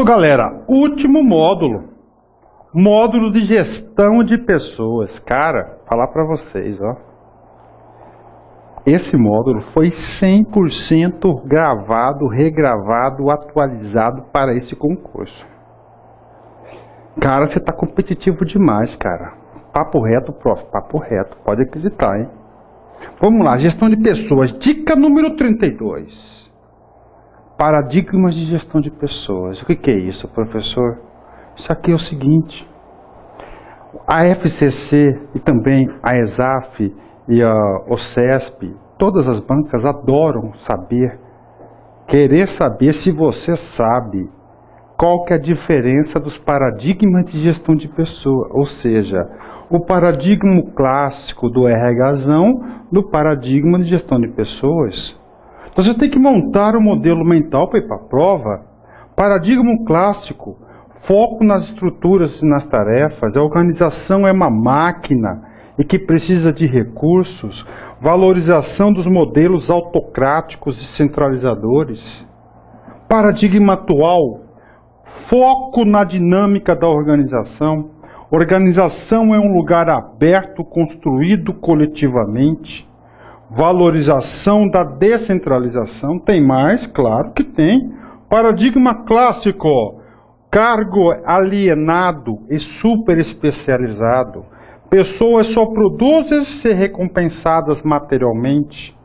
galera, último módulo. Módulo de gestão de pessoas. Cara, falar para vocês, ó. Esse módulo foi 100% gravado, regravado, atualizado para esse concurso. Cara, você tá competitivo demais, cara. Papo reto, prof. Papo reto. Pode acreditar, hein? Vamos lá, gestão de pessoas. Dica número 32. Paradigmas de gestão de pessoas. O que é isso, professor? Isso aqui é o seguinte. A FCC e também a ESAF e a OCESP, todas as bancas adoram saber, querer saber se você sabe qual que é a diferença dos paradigmas de gestão de pessoa, ou seja, o paradigma clássico do RHzão do paradigma de gestão de pessoas. Então você tem que montar um modelo mental para ir para a prova. Paradigma clássico, foco nas estruturas e nas tarefas, a organização é uma máquina e que precisa de recursos, valorização dos modelos autocráticos e centralizadores. Paradigma atual, foco na dinâmica da organização. Organização é um lugar aberto, construído coletivamente. Valorização da descentralização. Tem mais? Claro que tem. Paradigma clássico, cargo alienado e super especializado. Pessoas só produzem ser recompensadas materialmente.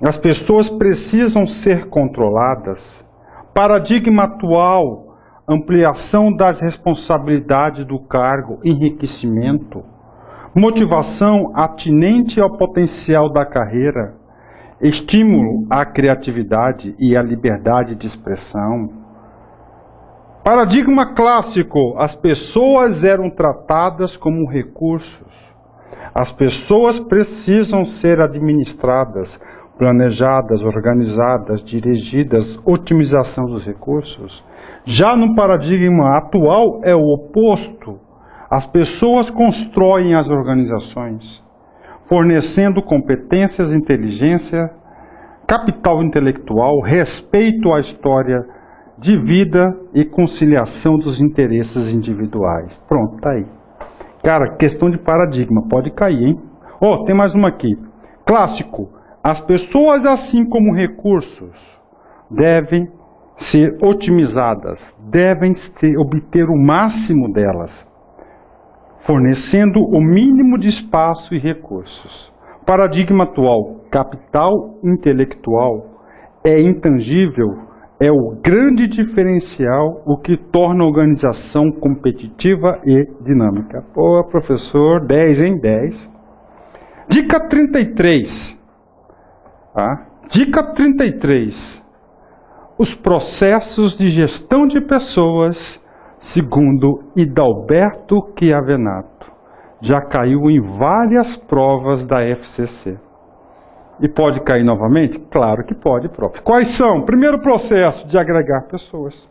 As pessoas precisam ser controladas. Paradigma atual, ampliação das responsabilidades do cargo, enriquecimento. Motivação atinente ao potencial da carreira. Estímulo à criatividade e à liberdade de expressão. Paradigma clássico, as pessoas eram tratadas como recursos. As pessoas precisam ser administradas, planejadas, organizadas, dirigidas, otimização dos recursos. Já no paradigma atual é o oposto. As pessoas constroem as organizações, fornecendo competências, inteligência, capital intelectual, respeito à história de vida e conciliação dos interesses individuais. Pronto, tá aí. Cara, questão de paradigma, pode cair, hein? Oh, tem mais uma aqui. Clássico. As pessoas, assim como recursos, devem ser otimizadas, devem obter o máximo delas, fornecendo o mínimo de espaço e recursos. Paradigma atual, capital intelectual é intangível, é o grande diferencial, o que torna a organização competitiva e dinâmica. Pô, professor, 10 em 10. Dica 33. Tá? Dica 33. Os processos de gestão de pessoas, segundo Hidalberto Chiavenato. Já caiu em várias provas da FCC. E pode cair novamente? Claro que pode, prof. Quais são? Primeiro processo de agregar pessoas.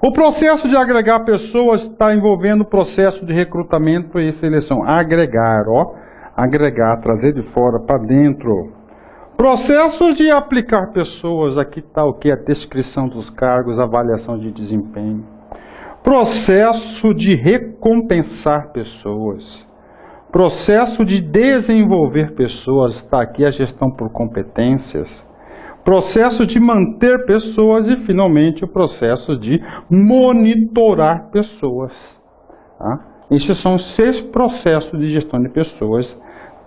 O processo de agregar pessoas está envolvendo o processo de recrutamento e seleção. Agregar, ó. Agregar, trazer de fora para dentro. Processo de aplicar pessoas. Aqui está o que? A descrição dos cargos, avaliação de desempenho. Processo de recompensar pessoas. Processo de desenvolver pessoas, está aqui a gestão por competências. Processo de manter pessoas e, finalmente, o processo de monitorar pessoas. Tá? Esses são os 6 processos de gestão de pessoas.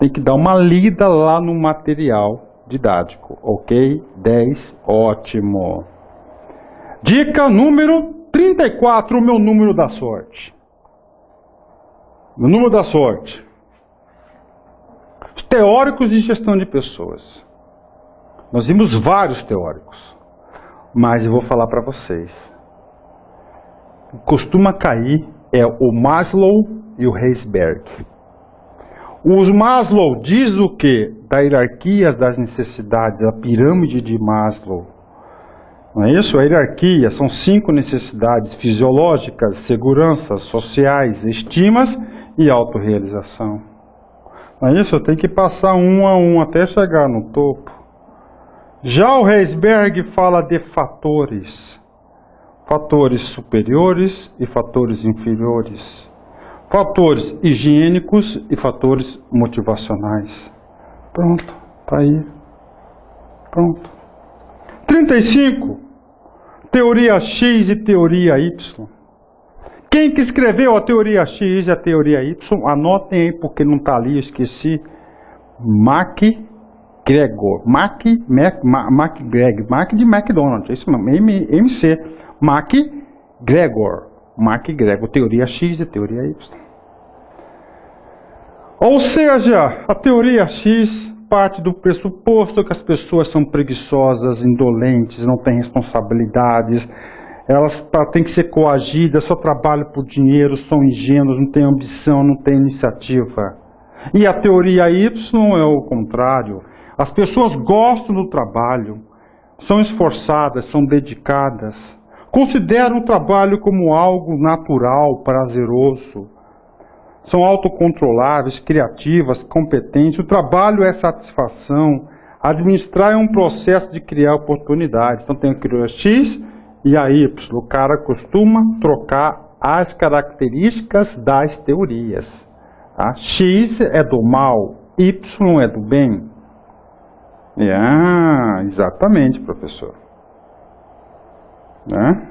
Tem que dar uma lida lá no material didático. Ok? 10, ótimo. Dica número 34, o meu número da sorte. O número da sorte. Os teóricos de gestão de pessoas. Nós vimos vários teóricos, mas eu vou falar para vocês. Costuma cair é o Maslow e o Herzberg. O Maslow diz o que? Da hierarquia das necessidades, da pirâmide de Maslow. Não é isso? A hierarquia são 5 necessidades fisiológicas, segurança, sociais, estimas e autorrealização. Não é isso? Tem que passar um a um até chegar no topo. Já o Herzberg fala de fatores. fatores superiores e fatores inferiores, fatores higiênicos e fatores motivacionais. Pronto, tá aí. Pronto. 35. Teoria X e teoria Y. Quem que escreveu a teoria X e a teoria Y? Anotem aí porque não está ali, eu esqueci. MacGregor. Mac de McDonald's. É isso mesmo. MC. MacGregor. MacGregor. Teoria X e teoria Y. Ou seja, a teoria X parte do pressuposto que as pessoas são preguiçosas, indolentes, não têm responsabilidades, elas têm que ser coagidas, só trabalham por dinheiro, são ingênuos, não têm ambição, não têm iniciativa. E a teoria Y é o contrário. As pessoas gostam do trabalho, são esforçadas, são dedicadas, consideram o trabalho como algo natural, prazeroso. São autocontroláveis, criativas, competentes. O trabalho é satisfação. Administrar é um processo de criar oportunidades. Então tem a teoria X e a Y. O cara costuma trocar as características das teorias. Tá? X é do mal, Y é do bem. Exatamente, professor. Né?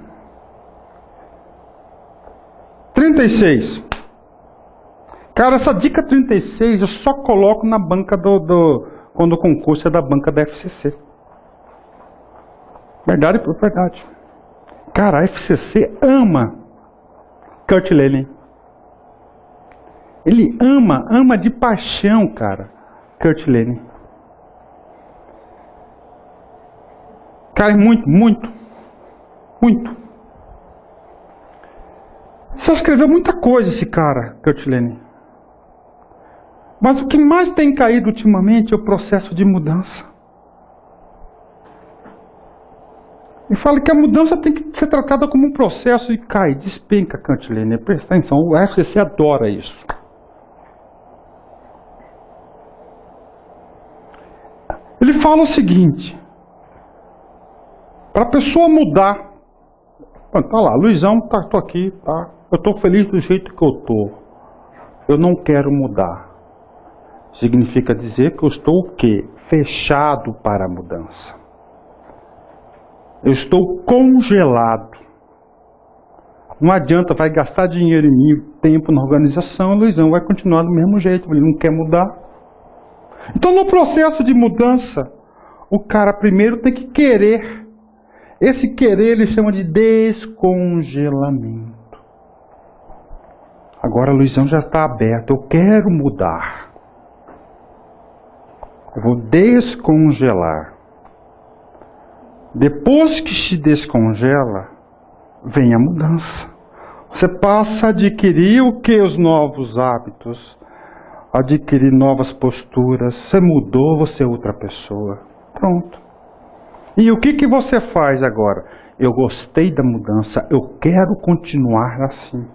36. Cara, essa dica 36 eu só coloco na banca quando o concurso é da banca da FCC. Verdade por verdade. Cara, a FCC ama Kurt Lennon. Ele ama de paixão, cara, Kurt Lennon. Cai muito. Só escreveu muita coisa esse cara, Kurt Lennon. Mas o que mais tem caído ultimamente é o processo de mudança. E fala que a mudança tem que ser tratada como um processo e cai, despenca, Kurt Lennon. Presta atenção, o FCC adora isso. Ele fala o seguinte: para a pessoa mudar, tá lá, Luizão, tô aqui, tá? Eu tô feliz do jeito que eu tô. Eu não quero mudar. Significa dizer que eu estou o quê? Fechado para a mudança. Eu estou congelado. Não adianta, vai gastar dinheiro em mim, tempo na organização, Luizão vai continuar do mesmo jeito, ele não quer mudar. Então no processo de mudança, o cara primeiro tem que querer. Esse querer ele chama de descongelamento. Agora Luizão já está aberto, eu quero mudar. Eu vou descongelar. Depois que se descongela, vem a mudança. Você passa a adquirir o que? Os novos hábitos. Adquirir novas posturas. Você mudou, você é outra pessoa. Pronto. E o que você faz agora? Eu gostei da mudança, eu quero continuar assim.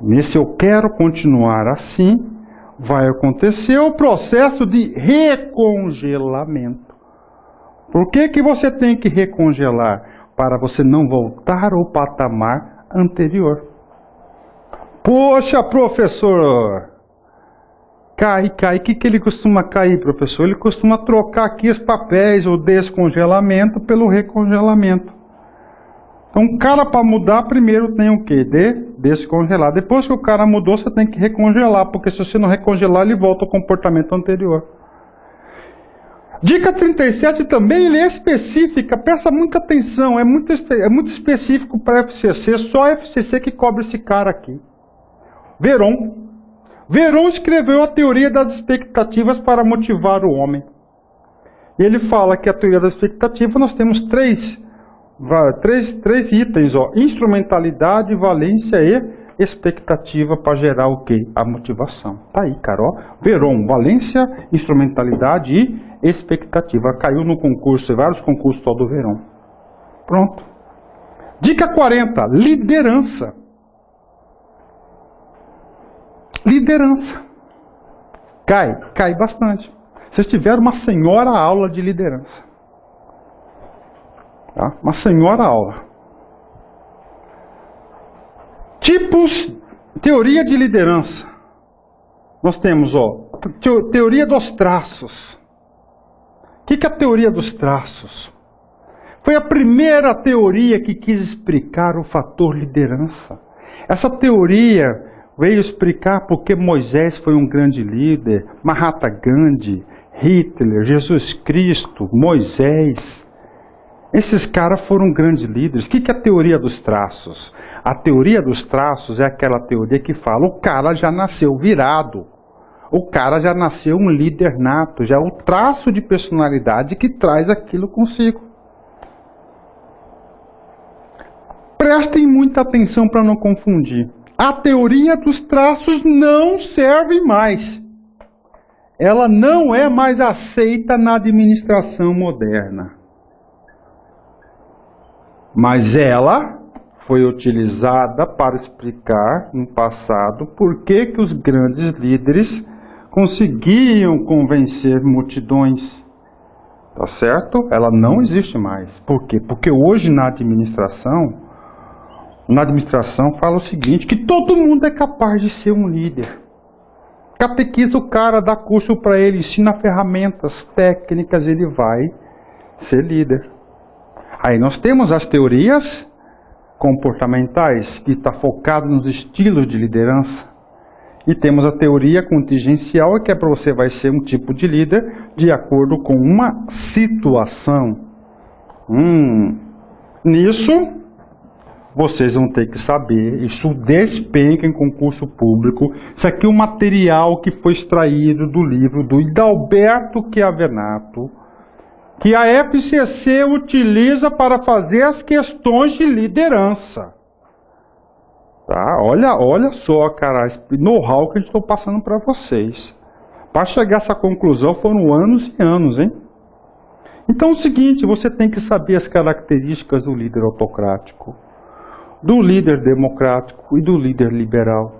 Nesse eu quero continuar assim, vai acontecer o processo de recongelamento. Por que você tem que recongelar? Para você não voltar ao patamar anterior. Poxa, professor! Cai. O que ele costuma cair, professor? Ele costuma trocar aqui os papéis, o descongelamento pelo recongelamento. Então, um cara para mudar, primeiro tem o quê? Descongelar. Depois que o cara mudou, você tem que recongelar, porque se você não recongelar, ele volta ao comportamento anterior. Dica 37 também, ele é específica, presta muita atenção, é muito específico para a FCC, só a FCC que cobre esse cara aqui. Veron escreveu a teoria das expectativas para motivar o homem. Ele fala que a teoria da expectativa nós temos três itens, ó: instrumentalidade, valência e expectativa para gerar o quê? A motivação. Tá aí, cara, ó. Veron, valência, instrumentalidade e expectativa. Caiu no concurso, vários concursos só do Veron. Pronto. Dica 40, liderança. Liderança. Cai bastante. Vocês tiveram uma senhora aula de liderança. Tá? Uma senhora aula. Tipos, teoria de liderança. Nós temos, teoria dos traços. O que é a teoria dos traços? Foi a primeira teoria que quis explicar o fator liderança. Essa teoria veio explicar porque Moisés foi um grande líder, Mahatma Gandhi, Hitler, Jesus Cristo, Moisés. Esses caras foram grandes líderes. O que é a teoria dos traços? A teoria dos traços é aquela teoria que fala: o cara já nasceu virado. O cara já nasceu um líder nato. Já é o traço de personalidade que traz aquilo consigo. Prestem muita atenção para não confundir. A teoria dos traços não serve mais. Ela não é mais aceita na administração moderna. Mas ela foi utilizada para explicar no passado por que os grandes líderes conseguiam convencer multidões. Tá certo? Ela não existe mais. Por quê? Porque hoje na administração fala o seguinte, que todo mundo é capaz de ser um líder. Catequiza o cara, dá curso para ele, ensina ferramentas, técnicas, ele vai ser líder. Aí nós temos as teorias comportamentais, que está focado nos estilos de liderança. E temos a teoria contingencial, que é para você vai ser um tipo de líder de acordo com uma situação. Nisso, vocês vão ter que saber, isso despenca em concurso público. Isso aqui é um material que foi extraído do livro do Hidalberto Chiavenato, que a FCC utiliza para fazer as questões de liderança. Tá? Olha só, cara, know-how que eu estou passando para vocês. Para chegar a essa conclusão foram anos e anos, hein? Então é o seguinte, você tem que saber as características do líder autocrático, do líder democrático e do líder liberal.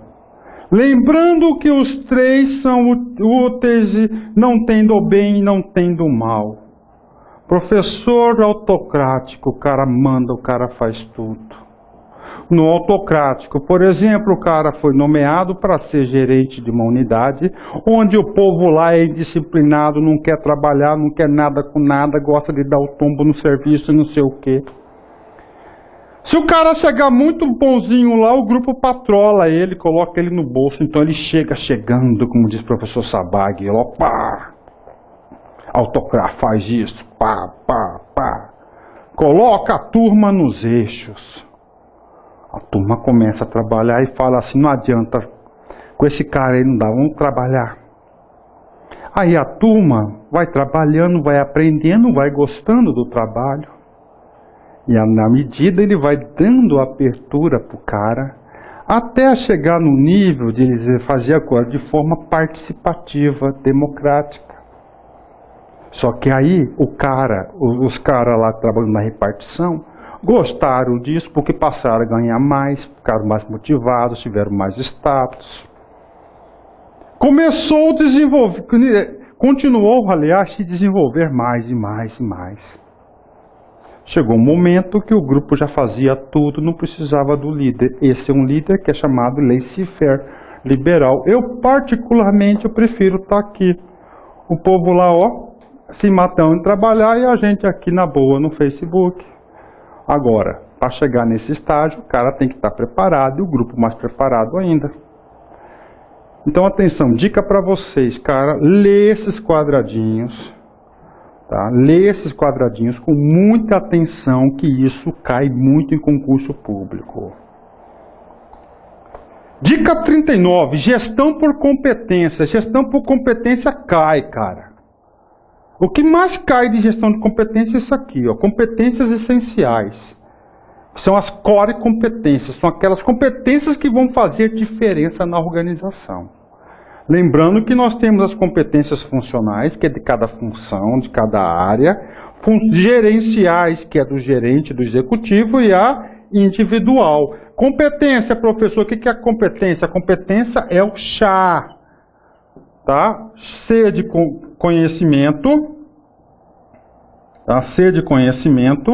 Lembrando que os três são úteis, não tendo o bem e não tendo o mal. Professor autocrático, o cara manda, o cara faz tudo. No autocrático, por exemplo, o cara foi nomeado para ser gerente de uma unidade, onde o povo lá é indisciplinado, não quer trabalhar, não quer nada com nada, gosta de dar o tombo no serviço e não sei o quê. Se o cara chegar muito bonzinho lá, o grupo patrola ele, coloca ele no bolso, então ele chegando, como diz o professor Sabag, opa, autocrata faz isso, pá, coloca a turma nos eixos. A turma começa a trabalhar e fala assim, não adianta, com esse cara aí não dá, vamos trabalhar. Aí a turma vai trabalhando, vai aprendendo, vai gostando do trabalho. E na medida ele vai dando abertura para o cara, até chegar no nível de fazer a coisa de forma participativa, democrática. Só que aí os caras lá trabalhando na repartição, gostaram disso porque passaram a ganhar mais, ficaram mais motivados, tiveram mais status. Começou a desenvolver, continuou, aliás, a se desenvolver mais e mais e mais. Chegou um momento que o grupo já fazia tudo, não precisava do líder. Esse é um líder que é chamado laissez-faire, liberal. Eu particularmente prefiro estar aqui. O povo lá, se matando em trabalhar e a gente aqui na boa no Facebook. Agora, para chegar nesse estágio, o cara tem que estar preparado e o grupo mais preparado ainda. Então, atenção, dica para vocês, cara, lê esses quadradinhos, tá? Lê esses quadradinhos com muita atenção, que isso cai muito em concurso público. Dica 39, gestão por competência. Gestão por competência cai, cara. O que mais cai de gestão de competência é isso aqui, competências essenciais. São as core competências, são aquelas competências que vão fazer diferença na organização. Lembrando que nós temos as competências funcionais, que é de cada função, de cada área, gerenciais, que é do gerente, do executivo, e a individual. Competência, professor, o que é a competência? A competência é o chá. Tá? C de conhecimento, tá? C de conhecimento,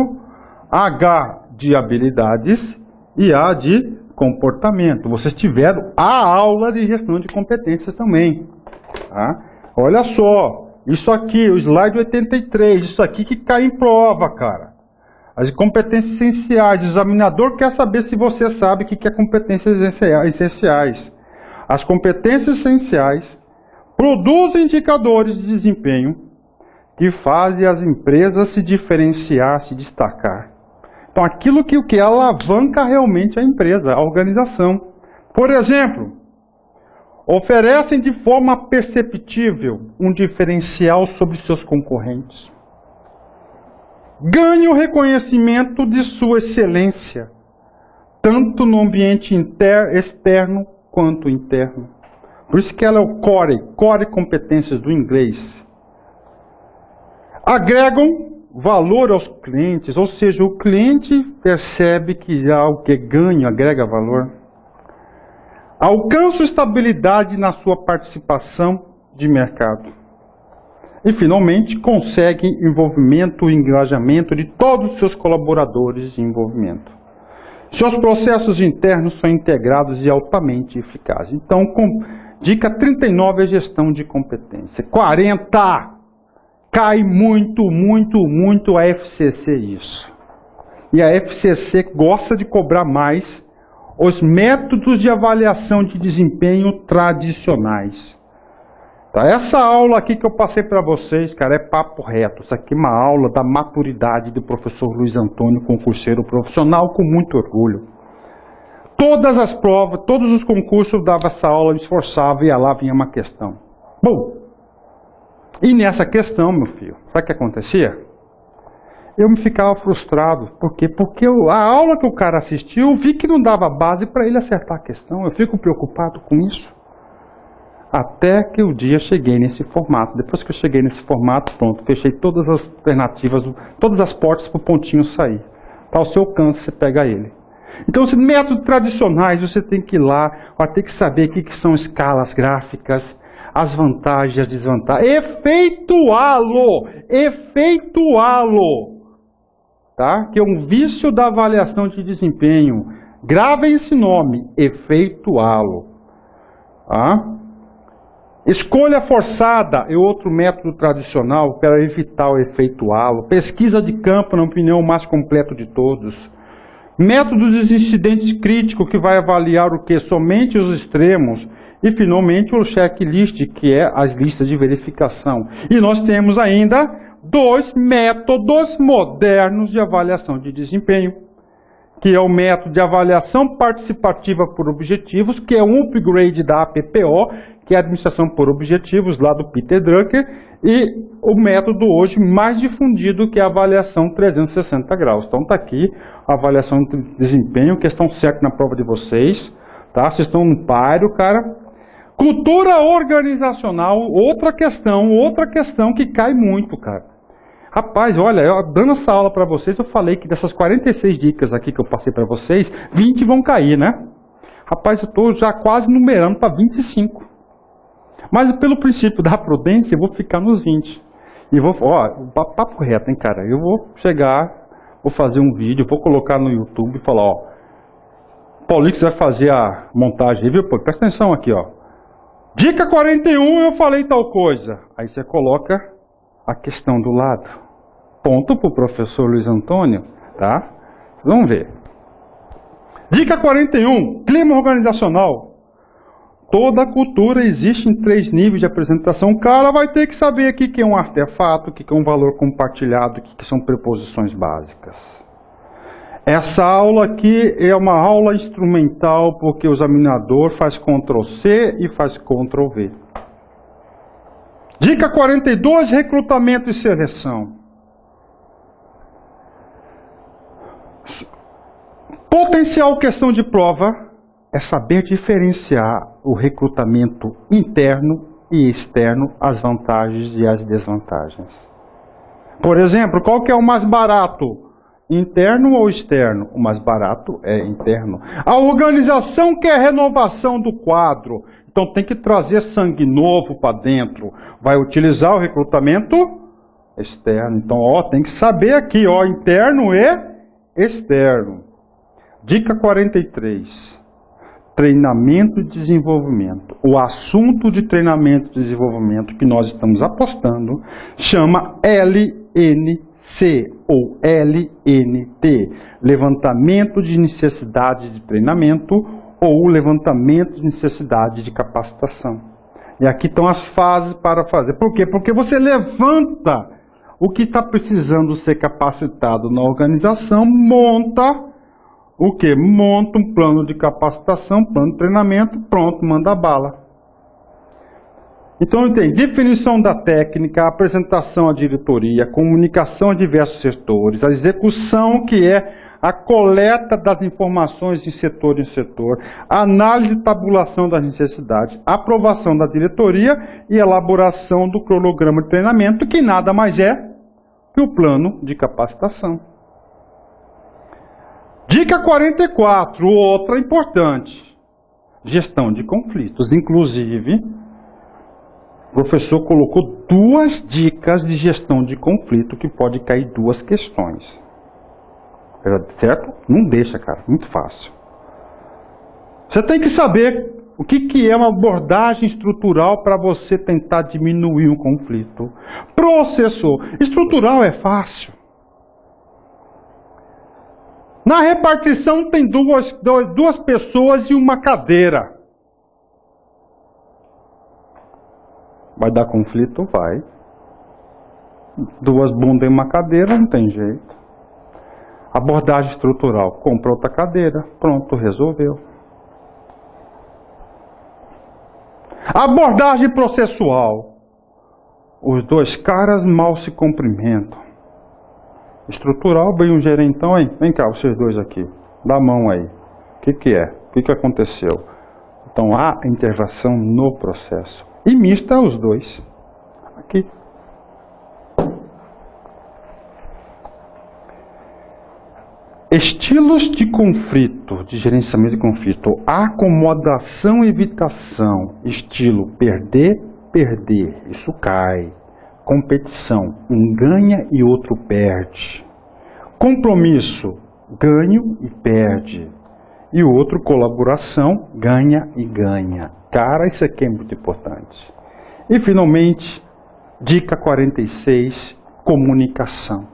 H de habilidades e A de comportamento. Vocês tiveram a aula de gestão de competências também. Tá? Olha só, isso aqui, o slide 83, isso aqui que cai em prova, cara. As competências essenciais. O examinador quer saber se você sabe o que é competências essenciais. As competências essenciais produzem indicadores de desempenho que fazem as empresas se diferenciar, se destacar. Então, aquilo que alavanca realmente a empresa, a organização. Por exemplo, oferecem de forma perceptível um diferencial sobre seus concorrentes. Ganham reconhecimento de sua excelência, tanto no ambiente externo quanto interno. Por isso que ela é o core competências do inglês. Agregam valor aos clientes, ou seja, o cliente percebe que já o que ganha agrega valor. Alcança estabilidade na sua participação de mercado. E, finalmente, consegue envolvimento e engajamento de todos os seus colaboradores de envolvimento. Seus processos internos são integrados e altamente eficazes. Então, dica 39 é gestão de competência. 40! Cai muito a FCC isso. E a FCC gosta de cobrar mais os métodos de avaliação de desempenho tradicionais. Tá? Essa aula aqui que eu passei para vocês, cara, é papo reto. Isso aqui é uma aula da maturidade do professor Luiz Antônio, concurseiro profissional, com muito orgulho. Todas as provas, todos os concursos eu dava essa aula, eu me esforçava e lá vinha uma questão. Bom, e nessa questão, meu filho, sabe o que acontecia? Eu me ficava frustrado. Por quê? Porque a aula que o cara assistiu, eu vi que não dava base para ele acertar a questão. Eu fico preocupado com isso. Até que o dia cheguei nesse formato. Depois que eu cheguei nesse formato, pronto, fechei todas as alternativas, todas as portas para o pontinho sair. Tá ao seu alcance, você pega ele. Então, os métodos tradicionais, você tem que ir lá, vai ter que saber o que são escalas gráficas, as vantagens e as desvantagens. Efeituá-lo. Tá? Que é um vício da avaliação de desempenho. Gravem esse nome, efeituá-lo. Tá? Escolha forçada é outro método tradicional para evitar o efeituá-lo. Pesquisa de campo, na opinião, o mais completo de todos. Método dos incidentes críticos, que vai avaliar o que? Somente os extremos. E, finalmente, o checklist, que é as listas de verificação. E nós temos ainda 2 métodos modernos de avaliação de desempenho, que é o método de avaliação participativa por objetivos, que é um upgrade da APPO, que é a administração por objetivos, lá do Peter Drucker, e o método hoje mais difundido, que é a avaliação 360 graus. Então está aqui a avaliação de desempenho, questão certa na prova de vocês, tá? Vocês estão no páreo, cara. Cultura organizacional, outra questão que cai muito, cara. Rapaz, olha, eu, dando essa aula para vocês, eu falei que dessas 46 dicas aqui que eu passei para vocês, 20 vão cair, né? Rapaz, eu estou já quase numerando para 25. Mas pelo princípio da prudência, eu vou ficar nos 20. E vou, papo reto, hein, cara? Eu vou chegar, vou fazer um vídeo, vou colocar no YouTube e falar, Paulix vai fazer a montagem, viu? Pô, presta atenção aqui, Dica 41, eu falei tal coisa. Aí você coloca a questão do lado. Ponto para o professor Luiz Antônio, tá? Vamos ver. Dica 41, clima organizacional. Toda cultura existe em 3 níveis de apresentação. O cara vai ter que saber o que é um artefato, o que é um valor compartilhado, o que são preposições básicas. Essa aula aqui é uma aula instrumental, porque o examinador faz Ctrl+C e faz Ctrl+V. Dica 42, recrutamento e seleção. Potencial questão de prova é saber diferenciar o recrutamento interno e externo, as vantagens e as desvantagens. Por exemplo, qual que é o mais barato? Interno ou externo? O mais barato é interno. A organização quer renovação do quadro, então tem que trazer sangue novo para dentro. Vai utilizar o recrutamento externo. Então, tem que saber aqui, interno e externo. Dica 43. treinamento e desenvolvimento. O assunto de treinamento e desenvolvimento que nós estamos apostando chama LNC ou LNT, levantamento de necessidade de treinamento ou levantamento de necessidade de capacitação. E aqui estão as fases para fazer. Por quê? Porque você levanta o que está precisando ser capacitado na organização, monta o quê? Monta um plano de capacitação, plano de treinamento, pronto, manda bala. Então tem definição da técnica, apresentação à diretoria, comunicação a diversos setores, a execução, que é a coleta das informações de setor em setor, análise e tabulação das necessidades, aprovação da diretoria e elaboração do cronograma de treinamento, que nada mais é que o plano de capacitação. Dica 44, outra importante, gestão de conflitos. Inclusive, o professor colocou 2 dicas de gestão de conflito que pode cair 2 questões. Certo? Não deixa, cara, muito fácil. Você tem que saber o que é uma abordagem estrutural para você tentar diminuir um conflito. Processor. Estrutural é fácil. Na repartição tem duas pessoas e uma cadeira. Vai dar conflito? Vai. 2 bundas e uma cadeira, não tem jeito. Abordagem estrutural. Compra outra cadeira. Pronto, resolveu. Abordagem processual. Os 2 caras mal se cumprimentam. Estrutural, vem um gerentão aí. Vem cá, vocês 2 aqui. Dá a mão aí. O que é? O que aconteceu? Então há intervenção no processo. E mista os 2. Aqui. Estilos de conflito, de gerenciamento de conflito. Acomodação e evitação. Estilo perder, perder. Isso cai. Competição. Um ganha e outro perde. Compromisso. Ganho e perde. E o outro, colaboração. Ganha e ganha. Cara, isso aqui é muito importante. E finalmente, dica 46, comunicação.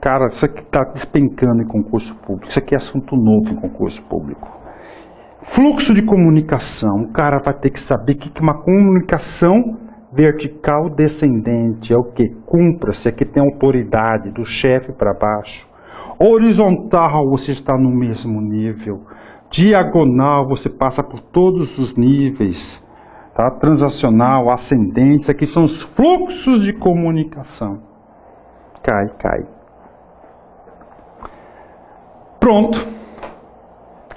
Cara, isso aqui está despencando em concurso público. Isso aqui é assunto novo em concurso público. Fluxo de comunicação. O cara vai ter que saber o que é uma comunicação vertical descendente. É o que? Cumpra-se, é que tem autoridade do chefe para baixo. Horizontal, você está no mesmo nível. Diagonal, você passa por todos os níveis. Tá? Transacional, ascendente, isso aqui são os fluxos de comunicação. Cai. Pronto.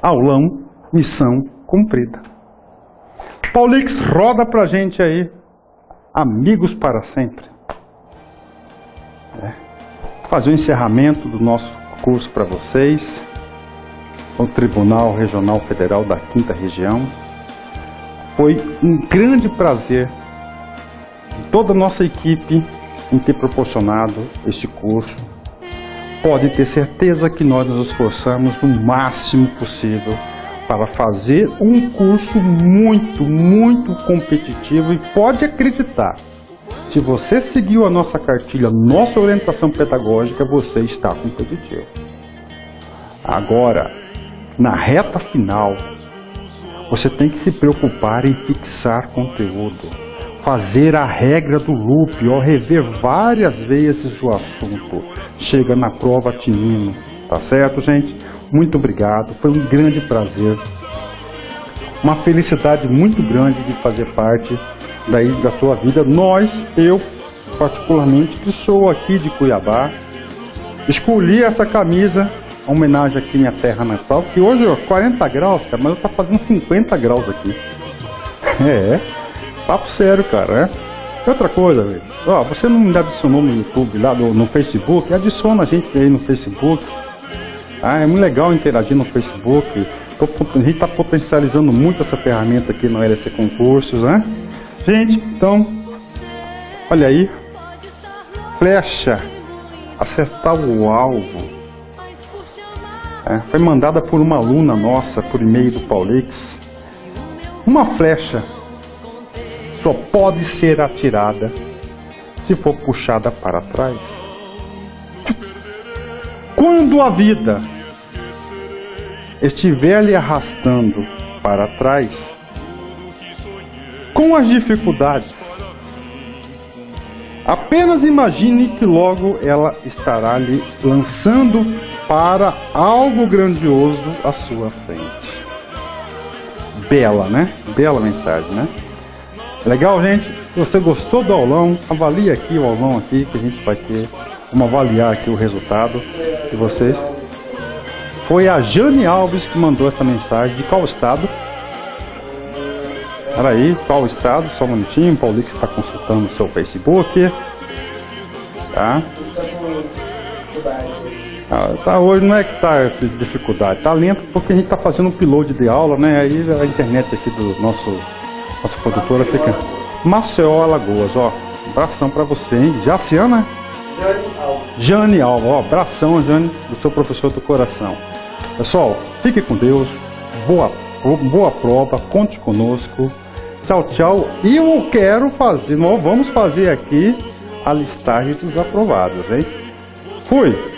Aulão, missão cumprida. Paulix, roda pra gente aí. Amigos para sempre. Fazer o encerramento do nosso curso para vocês. O Tribunal Regional Federal da 5ª Região. Foi um grande prazer de toda a nossa equipe em ter proporcionado este curso. Pode ter certeza que nós nos esforçamos o máximo possível para fazer um curso muito, muito competitivo, e pode acreditar, se você seguiu a nossa cartilha, nossa orientação pedagógica, você está competitivo. Agora, na reta final, você tem que se preocupar em fixar conteúdo, fazer a regra do loop, rever várias vezes o assunto. Chega na prova tinindo, tá certo, gente? Muito obrigado, foi um grande prazer, uma felicidade muito grande de fazer parte da sua vida. Eu particularmente, que sou aqui de Cuiabá, escolhi essa camisa, homenagem aqui à minha terra natal, que hoje é 40 graus, cara, mas eu tô fazendo 50 graus aqui. Papo sério, cara, né? E outra coisa, velho, você não me adicionou no YouTube, lá no Facebook, adiciona a gente aí no Facebook. É muito legal interagir no Facebook. A gente está potencializando muito essa ferramenta aqui no LC Concursos, né? Gente, então, olha aí, flecha, acertar o alvo. Foi mandada por uma aluna nossa, por e-mail do Paulix. Uma flecha só pode ser atirada se for puxada para trás. Quando a vida estiver lhe arrastando para trás, com as dificuldades, apenas imagine que logo ela estará lhe lançando para algo grandioso à sua frente. Bela, né? Bela mensagem, né? Legal, gente? Se você gostou do aulão, avalie aqui o aulão aqui, que a gente vai ter. Vamos avaliar aqui o resultado de vocês. Foi a Jane Alves que mandou essa mensagem. De qual estado? Peraí, qual estado? Só um minutinho, o Paulix está consultando o seu Facebook. Tá? Tá, hoje não é que tá dificuldade, tá lento porque a gente tá fazendo um upload de aula, né? Aí a internet aqui do nossa produtora fica. Maceió, Alagoas, ó. Abração pra você, hein? Jaciana? Jane Alves, ó. Abração, Jane, do seu professor do coração. Pessoal, fique com Deus. Boa prova, conte conosco. Tchau, tchau. E eu quero fazer, nós vamos fazer aqui a listagem dos aprovados, hein? Fui!